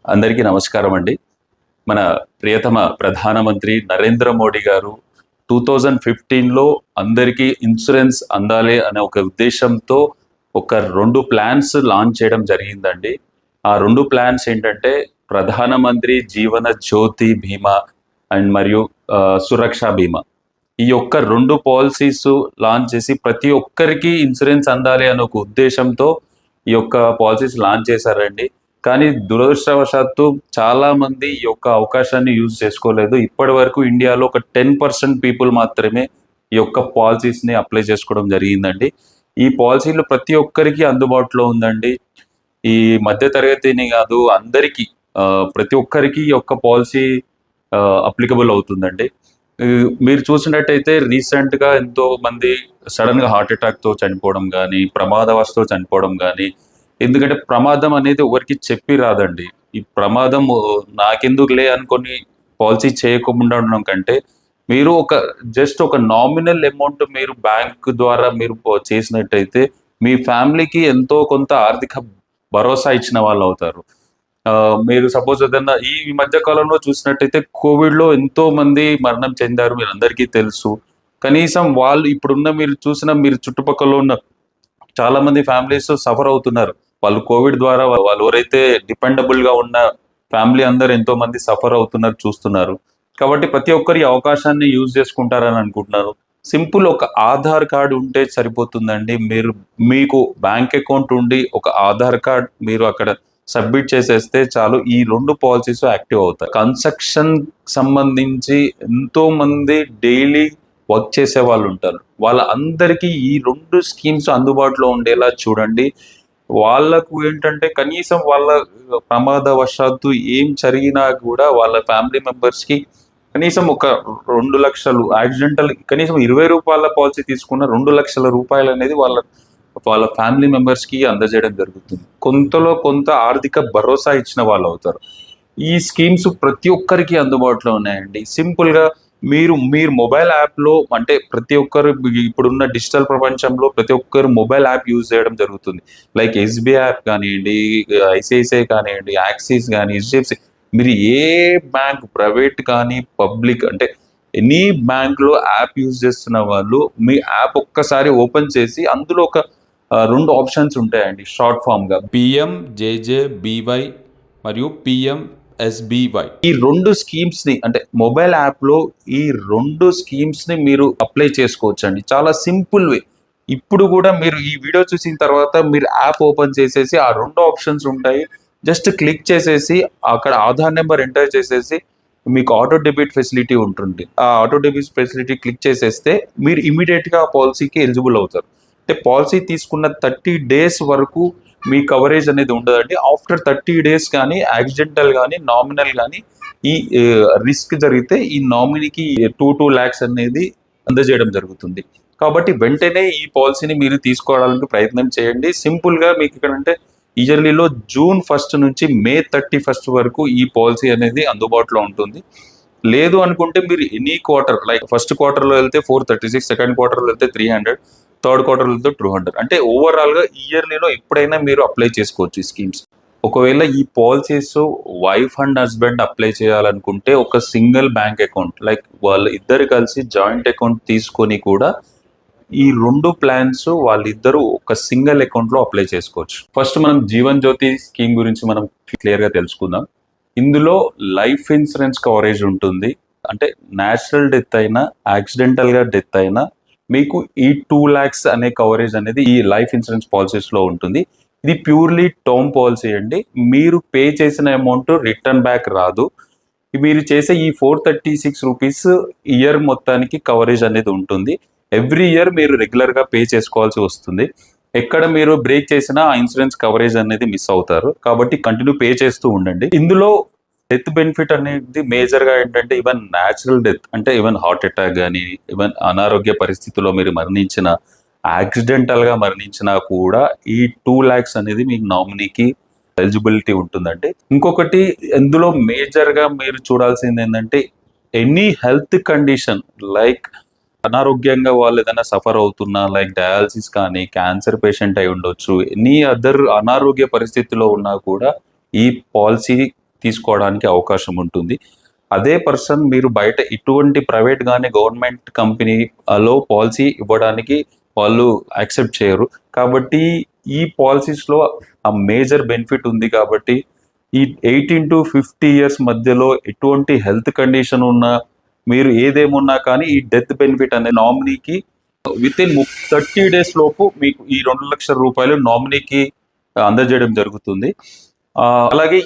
అందరికీ నమస్కారం అండి. మన ప్రియతమ ప్రధానమంత్రి నరేంద్ర మోడీ గారు 2015లో అందరికీ ఇన్సూరెన్స్ అందాలి అనే ఒక ఉద్దేశంతో ఒక 2 ప్లాన్స్ లాంచ్ చేయడం జరిగిందండి. ఆ 2 ప్లాన్స్ ఏంటంటే ప్రధానమంత్రి జీవన జ్యోతి బీమా అండ్ మరియు సురక్ష బీమా. ఈ యొక్క 2 పాలిసీస్ లాంచ్ చేసి ప్రతి ఒక్కరికి ఇన్సూరెన్స్ అందాలి అనే ఒక ఉద్దేశంతో ఈ యొక్క పాలిసీస్ లాంచ్ చేశారండి. కానీ దురదృష్టవశాత్తు చాలా మంది ఈ యొక్క అవకాశాన్ని యూజ్ చేసుకోలేదు. ఇప్పటి వరకు ఇండియాలో ఒక 10% పీపుల్ మాత్రమే ఈ యొక్క పాలసీస్‌ని అప్లై చేసుకోవడం జరిగిందండి. ఈ పాలసీలు ప్రతి ఒక్కరికి అందుబాటులో ఉందండి. ఈ మధ్య తరగతిని కాదు అందరికీ ప్రతి ఒక్కరికి ఈ యొక్క పాలసీ అప్లికబుల్ అవుతుందండి. మీరు చూసినట్టయితే రీసెంట్‌గా ఎంతో మంది సడన్‌గా హార్ట్ అటాక్‌తో చనిపోవడం గానీ, ప్రమాదవశాత్తు చనిపోవడం గానీ, ఎందుకంటే ప్రమాదం అనేది ఎవరికీ చెప్పి రాదండి. ఈ ప్రమాదం నాకెందుకులే అనుకోని పాలిసీ చేయకుండా ఉండడం కంటే, మీరు జస్ట్ ఒక నామినల్ అమౌంట్ మీరు బ్యాంక్ ద్వారా మీరు చేసినట్టయితే, మీ ఫ్యామిలీకి ఎంతో కొంత ఆర్థిక భరోసా ఇచ్చిన వాళ్ళవుతారు. మీరు సపోజ్ ఏదన్నా ఈ మధ్య కాలంలో చూసినట్టయితే కోవిడ్‌లో ఎంతో మంది మరణం చెందారు. మీరందరికీ తెలుసు. కనీసం వాళ్ళు ఇప్పుడున్న మీరు చుట్టుపక్కల ఉన్న చాలా మంది ఫ్యామిలీస్ సఫర్ అవుతున్నారు. వాళ్ళు కోవిడ్ ద్వారా వాళ్ళు ఎవరైతే డిపెండబుల్‌గా ఉన్న ఫ్యామిలీ అందరూ ఎంతో మంది సఫర్ అవుతున్నారు చూస్తున్నారు. కాబట్టి ప్రతి ఒక్కరు ఈ అవకాశాన్ని యూజ్ చేసుకుంటారని అనుకుంటున్నారు. సింపుల్ ఒక ఆధార్ కార్డ్ ఉంటే సరిపోతుందండి. మీకు బ్యాంక్ అకౌంట్ ఉండి ఒక ఆధార్ కార్డ్ మీరు అక్కడ సబ్మిట్ చేసేస్తే చాలు. ఈ 2 పాలిసీస్ యాక్టివ్ అవుతాయి. కన్‌స్ట్రక్షన్ సంబంధించి ఎంతో మంది డైలీ వర్క్ చేసే వాళ్ళు ఉంటారు. వాళ్ళందరికీ ఈ 2 స్కీమ్స్ అందుబాటులో ఉండేలా చూడండి. వాళ్ళకు ఏంటంటే కనీసం వాళ్ళ ప్రమాదవశాత్తు ఏం జరిగినా కూడా వాళ్ళ ఫ్యామిలీ మెంబర్స్‌కి కనీసం ఒక 2,00,000 యాక్సిడెంటల్ కనీసం రూ. 20 పాలిసీ తీసుకున్న రూ. 2,00,000 అనేది వాళ్ళ ఫ్యామిలీ మెంబర్స్‌కి అందజేయడం జరుగుతుంది. కొంతలో కొంత ఆర్థిక భరోసా ఇచ్చిన వాళ్ళవుతారు. ఈ స్కీమ్స్ ప్రతి ఒక్కరికి అందుబాటులో ఉన్నాయండి. సింపుల్‌గా మీరు మొబైల్ యాప్‌లో అంటే ప్రతి ఒక్కరు ఇప్పుడున్న డిజిటల్ ప్రపంచంలో ప్రతి ఒక్కరు మొబైల్ యాప్ యూజ్ చేయడం జరుగుతుంది. లైక్ ఎస్‌బీఐ యాప్ కానియండి, ఐసీఐసీఐ కానియండి, యాక్సిస్ గాని, హెచ్‌డీఎఫ్‌సీ మీరు ఏ బ్యాంక్ ప్రైవేట్ కానీ, పబ్లిక్ అంటే ఎనీ బ్యాంక్‌లో యాప్ యూజ్ చేస్తున్న వాళ్ళు మీ యాప్ ఒక్కసారి ఓపెన్ చేసి అందులో ఒక 2 ఆప్షన్స్ ఉంటాయండి షార్ట్ ఫామ్‌గా. పీఎంజేజేబీవై మరియు పీఎంఎస్‌బీవై. ఈ 2 స్కీమ్స్‌ని అంటే మొబైల్ యాప్‌లో ఈ 2 స్కీమ్స్‌ని మీరు అప్లై చేసుకోవచ్చండి. చాలా సింపుల్ వే. ఇప్పుడు కూడా మీరు ఈ వీడియో చూసిన తర్వాత మీరు యాప్ ఓపెన్ చేసేసి ఆ 2 ఆప్షన్స్ ఉంటాయి. జస్ట్ క్లిక్ చేసేసి అక్కడ ఆధార్ నెంబర్ ఎంటర్ చేసేసి మీకు ఆటో డెబిట్ ఫెసిలిటీ ఉంటుంది. ఆ ఆటో డెబిట్ ఫెసిలిటీ క్లిక్ చేసేస్తే మీరు ఇమ్మీడియేట్‌గా ఆ పాలసీకి ఎలిజిబుల్ అవుతారు. అంటే పాలసీ తీసుకున్న 30 డేస్ వరకు మీ కవరేజ్ అనేది ఉండదండి. ఆఫ్టర్ 30 డేస్ కానీ యాక్సిడెంటల్ కానీ, నామినల్ కానీ ఈ రిస్క్ జరిగితే ఈ నామినీకి 2 lakhs అనేది అందజేయడం జరుగుతుంది. కాబట్టి వెంటనే ఈ పాలసీని మీరు తీసుకోవడానికి ప్రయత్నం చేయండి. సింపుల్‌గా మీకు ఇక్కడంటే ఇయర్లీలో జూన్ 1 నుంచి మే 31 వరకు ఈ పాలసీ అనేది అందుబాటులో ఉంటుంది. లేదు అనుకుంటే మీరు ఎనీ క్వార్టర్ లైక్ ఫస్ట్ క్వార్టర్‌లో వెళ్తే 436, సెకండ్ క్వార్టర్‌లో వెళ్తే 300, థర్డ్ క్వార్టర్‌లో వెళ్తే 200. అంటే ఓవరాల్‌గా ఇయర్లీలో ఎప్పుడైనా మీరు అప్లై చేసుకోవచ్చు ఈ స్కీమ్స్. ఒకవేళ ఈ policies wife and husband apply చేయాలనుకుంటే ఒక సింగిల్ బ్యాంక్ అకౌంట్ లైక్ వాళ్ళు ఇద్దరు కలిసి జాయింట్ అకౌంట్ తీసుకొని కూడా ఈ 2 ప్లాన్స్ వాళ్ళిద్దరూ ఒక సింగిల్ అకౌంట్‌లో అప్లై చేసుకోవచ్చు. ఫస్ట్ మనం జీవన్ జ్యోతి స్కీమ్ గురించి మనం క్లియర్‌గా తెలుసుకుందాం. ఇందులో లైఫ్ ఇన్సూరెన్స్ కవరేజ్ ఉంటుంది. అంటే నేచురల్ డెత్ అయినా, యాక్సిడెంటల్‌గా డెత్ అయినా మీకు ఈ 2 lakhs అనే కవరేజ్ అనేది ఈ లైఫ్ ఇన్సూరెన్స్ పాలిసీస్‌లో ఉంటుంది. ఇది ప్యూర్‌లీ టర్మ్ పాలిసీ అండి. మీరు పే చేసిన అమౌంట్ రిటర్న్ బ్యాక్ రాదు. మీరు చేసే ఈ ₹436 ఇయర్ మొత్తానికి కవరేజ్ అనేది ఉంటుంది. ఎవ్రీ ఇయర్ మీరు రెగ్యులర్‌గా పే చేసుకోవాల్సి వస్తుంది. ఎక్కడ మీరు బ్రేక్ చేసినా ఆ ఇన్సూరెన్స్ కవరేజ్ అనేది మిస్ అవుతారు. కాబట్టి కంటిన్యూ పే చేస్తూ ఉండండి. ఇందులో డెత్ బెనిఫిట్ అనేది మేజర్‌గా ఏంటంటే ఈవెన్ న్యాచురల్ డెత్ అంటే ఈవెన్ హార్ట్ అటాక్ గానీ, ఈవెన్ అనారోగ్య పరిస్థితుల్లో మీరు మరణించిన, యాక్సిడెంటల్‌గా మరణించినా కూడా ఈ 2 lakhs అనేది మీకు నామినీకి ఎలిజిబిలిటీ ఉంటుందండి. ఇంకొకటి ఇందులో మేజర్‌గా మీరు చూడాల్సింది ఏంటంటే ఎనీ హెల్త్ కండిషన్ లైక్ అనారోగ్యంగా వాళ్ళు ఏదైనా సఫర్ అవుతున్నా లైక్ డయాలసిస్ కానీ, క్యాన్సర్ పేషెంట్ అయి ఉండొచ్చు. ఎనీ అదర్ అనారోగ్య పరిస్థితిలో ఉన్నా కూడా ఈ పాలసీ తీసుకోవడానికి అవకాశం ఉంటుంది. అదే పర్సన్ మీరు బయట ఇటువంటి ప్రైవేట్ కానీ గవర్నమెంట్ కంపెనీలో పాలసీ ఇవ్వడానికి వాళ్ళు యాక్సెప్ట్ చేయరు. కాబట్టి ఈ పాలసీస్లో ఆ మేజర్ బెనిఫిట్ ఉంది. కాబట్టి ఈ 18 to 50 ఇయర్స్ మధ్యలో ఎటువంటి హెల్త్ కండిషన్ ఉన్నా, మీరు ఏదేమున్నా కానీ ఈ డెత్ బెనిఫిట్ అనే నామినీకి విత్ ఇన్ 30 days లోపు మీకు ఈ 2 లక్షల రూపాయలు నామినీకి అందజేయడం జరుగుతుంది. అలాగే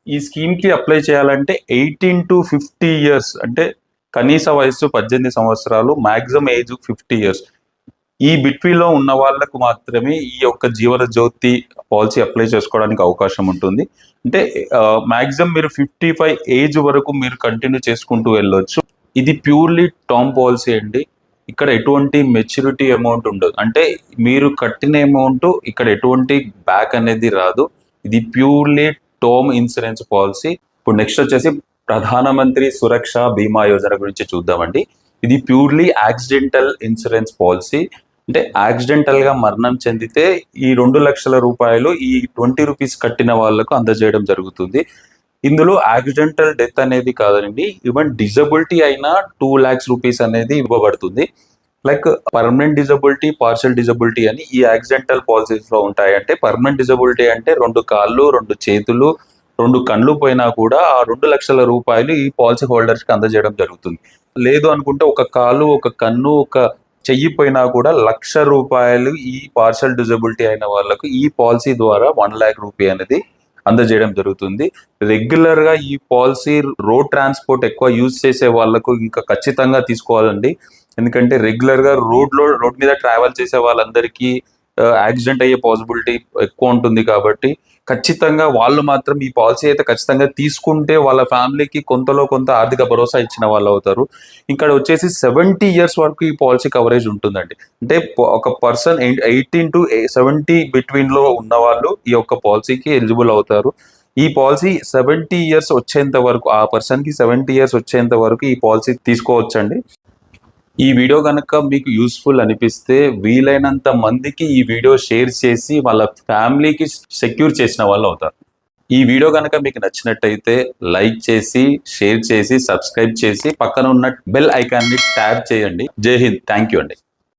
ఈ స్కీమ్ కి అప్లై చేయాలంటే 18 to 50 ఇయర్స్ అంటే కనీస వయస్సు 18 సంవత్సరాలు, మాక్సిమం ఏజ్ 50 ఇయర్స్. ఈ బిట్వీన్ లో ఉన్న వాళ్ళకు మాత్రమే ఈ యొక్క జీవన జ్యోతి పాలసీ అప్లై చేసుకోవడానికి అవకాశం ఉంటుంది. అంటే మాక్సిమం మీరు 55 ఏజ్ వరకు మీరు కంటిన్యూ చేసుకుంటూ వెళ్ళొచ్చు. ఇది ప్యూర్లీ టర్మ్ పాలసీ అండి. ఇక్కడ ఎటువంటి మెచ్యూరిటీ అమౌంట్ ఉండదు. అంటే మీరు కట్టిన అమౌంట్ ఇక్కడ ఎటువంటి బ్యాక్ అనేది రాదు. ఇది ప్యూర్లీ టర్మ్ ఇన్సూరెన్స్ పాలసీ. ఇప్పుడు నెక్స్ట్ వచ్చేసి ప్రధానమంత్రి సురక్ష బీమా యోజన గురించి చూద్దామండి. ఇది ప్యూర్లీ యాక్సిడెంటల్ ఇన్సూరెన్స్ పాలసీ. అంటే యాక్సిడెంటల్ గా మరణం చెందితే ఈ 2 లక్షల రూపాయలు ఈ 20 రూపీస్ కట్టిన వాళ్లకు అందజేయడం జరుగుతుంది. ఇందులో యాక్సిడెంటల్ డెత్ అనేది కాదండి, ఈవెన్ డిజబిలిటీ అయినా 2 lakhs రూపీస్ అనేది ఇవ్వబడుతుంది. Like permanent disability, partial disability అని ఈ యాక్సిడెంటల్ పాలసీస్ లో ఉంటాయి. అంటే పర్మనెంట్ డిజబిలిటీ అంటే 2 కాళ్ళు, 2 చేతులు, 2 కళ్ళు పోయినా కూడా ఆ 2 లక్షల రూపాయలు ఈ పాలసీ హోల్డర్స్ కి అందజేయడం జరుగుతుంది. లేదు అనుకుంటే ఒక కాలు, ఒక కన్ను, ఒక చెయ్యి పోయినా కూడా 1,00,000 రూపాయలు ఈ పార్షియల్ డిజబిలిటీ అయిన వాళ్ళకు ఈ పాలసీ ద్వారా 1 lakh రూపీ అనేది అందజేయడం జరుగుతుంది. రెగ్యులర్ గా ఈ పాలసీ రోడ్ ట్రాన్స్పోర్ట్ ఎక్కువ యూజ్ చేసే వాళ్ళకు ఇంకా ఖచ్చితంగా తీసుకోవాలండి. ఎందుకంటే రెగ్యులర్ గా రోడ్ మీద ట్రావెల్ చేసే వాళ్ళందరికీ యాక్సిడెంట్ అయ్యే పాసిబిలిటీ ఎక్కువ ఉంటుంది. కాబట్టి ఖచ్చితంగా వాళ్ళు మాత్రం ఈ పాలసీ అయితే ఖచ్చితంగా తీసుకుంటే వాళ్ళ ఫ్యామిలీకి కొంతలో కొంత ఆర్థిక భరోసా ఇచ్చిన వాళ్ళు అవుతారు. ఇక్కడ వచ్చేసి 70 ఇయర్స్ వరకు ఈ పాలసీ కవరేజ్ ఉంటుందండి. అంటే ఒక పర్సన్ 18 to 70 బిట్వీన్ లో ఉన్న వాళ్ళు ఈ యొక్క పాలసీకి ఎలిజిబుల్ అవుతారు. ఈ పాలసీ 70 ఇయర్స్ వచ్చేంత వరకు, ఆ పర్సన్ కి 70 ఇయర్స్ వచ్చేంత వరకు ఈ పాలసీ తీసుకోవచ్చండి. ఈ వీడియో కనుక మీకు యూస్ఫుల్ అనిపిస్తే వీలైనంత మందికి ఈ వీడియో షేర్ చేసి వాళ్ళ ఫ్యామిలీకి సెక్యూర్ చేసిన వాళ్ళు అవుతారు. ఈ వీడియో కనుక మీకు నచ్చినట్టయితే లైక్ చేసి, షేర్ చేసి, సబ్స్క్రైబ్ చేసి పక్కన ఉన్న బెల్ ఐకాన్ని ట్యాప్ చేయండి. జై హింద్. థ్యాంక్ యూ అండి.